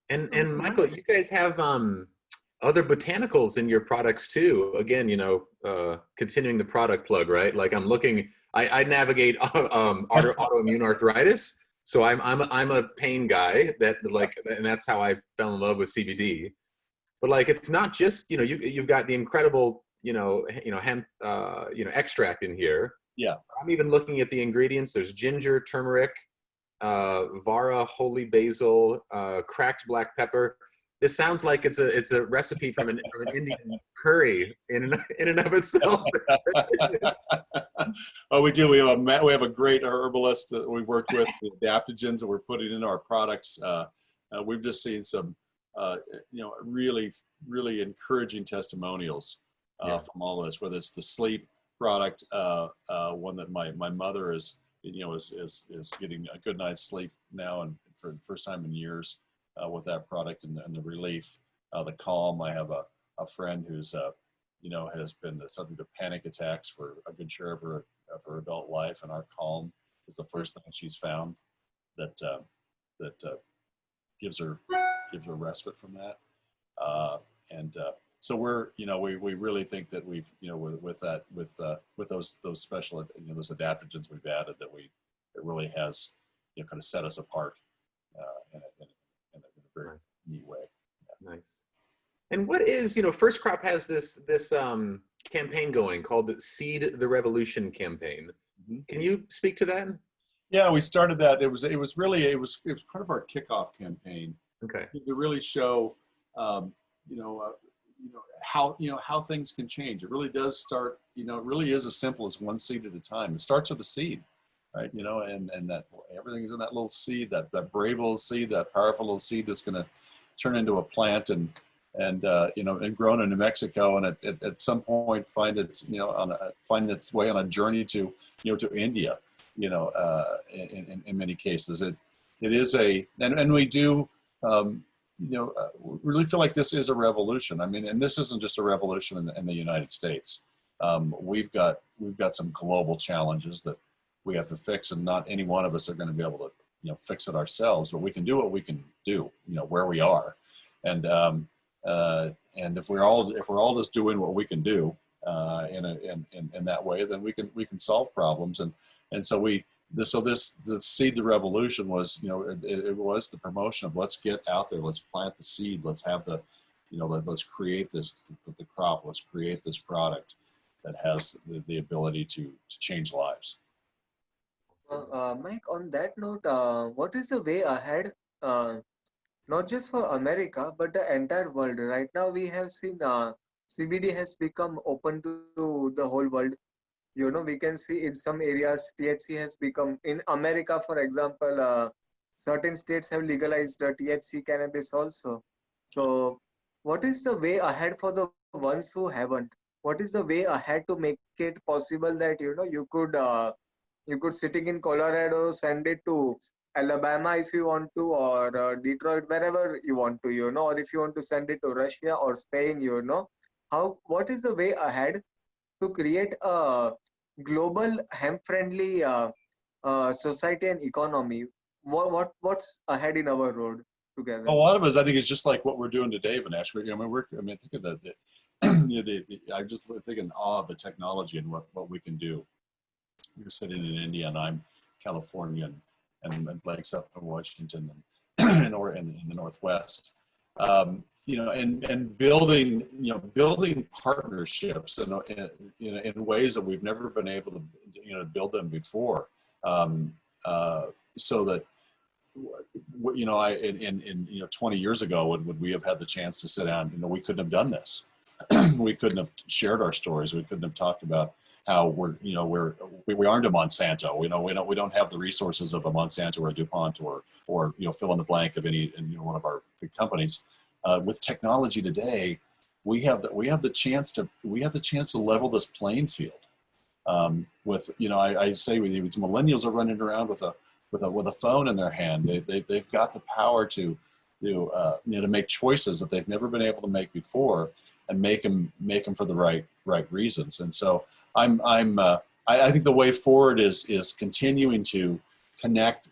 And Michael, you guys have other botanicals in your products too. Again, continuing the product plug, right? Like I'm looking, I navigate autoimmune arthritis, so I'm a pain guy that like, and that's how I fell in love with CBD. But like, it's not just you've got the incredible hemp extract in here. Yeah. I'm even looking at the ingredients. There's ginger, turmeric, Vara, holy basil, cracked black pepper. This sounds like it's a recipe from an Indian curry in and of itself. Oh, we do. We have a great herbalist that we worked with. The adaptogens that we're putting in our products. We've just seen some, really, really encouraging testimonials from all this. Whether it's the sleep product, one that my mother is getting a good night's sleep now, and for the first time in years with that product, and the relief, the calm. I have a friend who's has been the subject of panic attacks for a good share of her adult life, and our calm is the first thing she's found that gives her respite from that. So we really think that we've with those special those adaptogens we've added, it really has kind of set us apart in a very neat way. Yeah. Nice. And what is First Crop has this campaign going called the Seed the Revolution campaign. Mm-hmm. Can you speak to that? Yeah, we started that. It was part of our kickoff campaign. Okay. To really show how things can change. It really does start, it really is as simple as one seed at a time. It starts with a seed, right? And that everything is in that little seed, that brave little seed, that powerful little seed that's going to turn into a plant and grown in New Mexico, and at some point find its way on a journey to India, in many cases. It is and we do, really feel like this is a revolution. I mean, and this isn't just a revolution in the United States. We've got some global challenges that we have to fix, and not any one of us are going to be able to fix it ourselves. But we can do what we can do, where we are, and if we're all just doing what we can do in that way, then we can solve problems. And so the Seed the Revolution was, it was the promotion of let's get out there, let's plant the seed, let's have let's create the crop, let's create this product that has the ability to change lives. Mike, on that note, what is the way ahead, not just for America, but the entire world? Right now, we have seen CBD has become open to the whole world. We can see in some areas THC has become, in America, for example, certain states have legalized THC cannabis also. So what is the way ahead for the ones who haven't? What is the way ahead to make it possible that, you could sitting in Colorado, send it to Alabama if you want to, or Detroit, wherever you want to, or if you want to send it to Russia or Spain, what is the way ahead to create a global hemp-friendly society and economy? What's ahead in our road together? A lot of us, I think, is just like what we're doing today, Vinesh. Think of the I'm just thinking in awe of the technology and what we can do. You're sitting in India, and I'm California, and Blake's up in Washington, and or in the Northwest. And building partnerships in ways that we've never been able to build them before, so that 20 years ago, would we have had the chance to sit down? We couldn't have done this. We couldn't have shared our stories. We couldn't have talked about how we aren't a Monsanto. We don't have the resources of a Monsanto or a DuPont or fill in the blank of any one of our big companies. With technology today, we have the chance to level this playing field. I say with millennials are running around with a phone in their hand. They've got the power to make choices that they've never been able to make before, and make them for the right reasons. And so I think the way forward is continuing to connect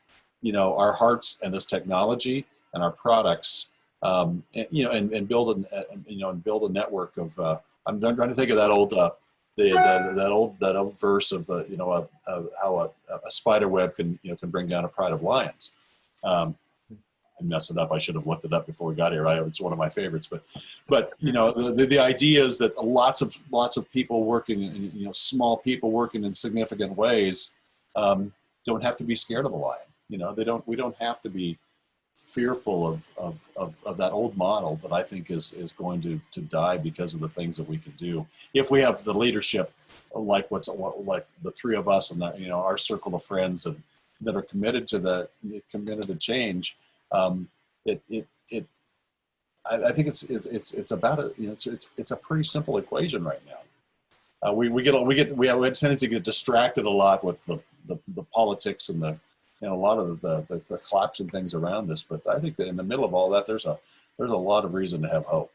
our hearts and this technology and our products and build and build a network of. I'm trying to think of that old that old verse of how a spider web can bring down a pride of lions. I messed it up. I should have looked it up before we got here. It's one of my favorites, but the idea is that lots of people working, small people working in significant ways, don't have to be scared of the lion. We don't have to be fearful of that old model that I think is going to die because of the things that we can do if we have the leadership like the three of us and that our circle of friends and that are committed to change. I think it's about it's a pretty simple equation right now. We have a tendency to get distracted a lot with the politics and a lot of the collapsing things around us. But I think that in the middle of all that, there's a lot of reason to have hope.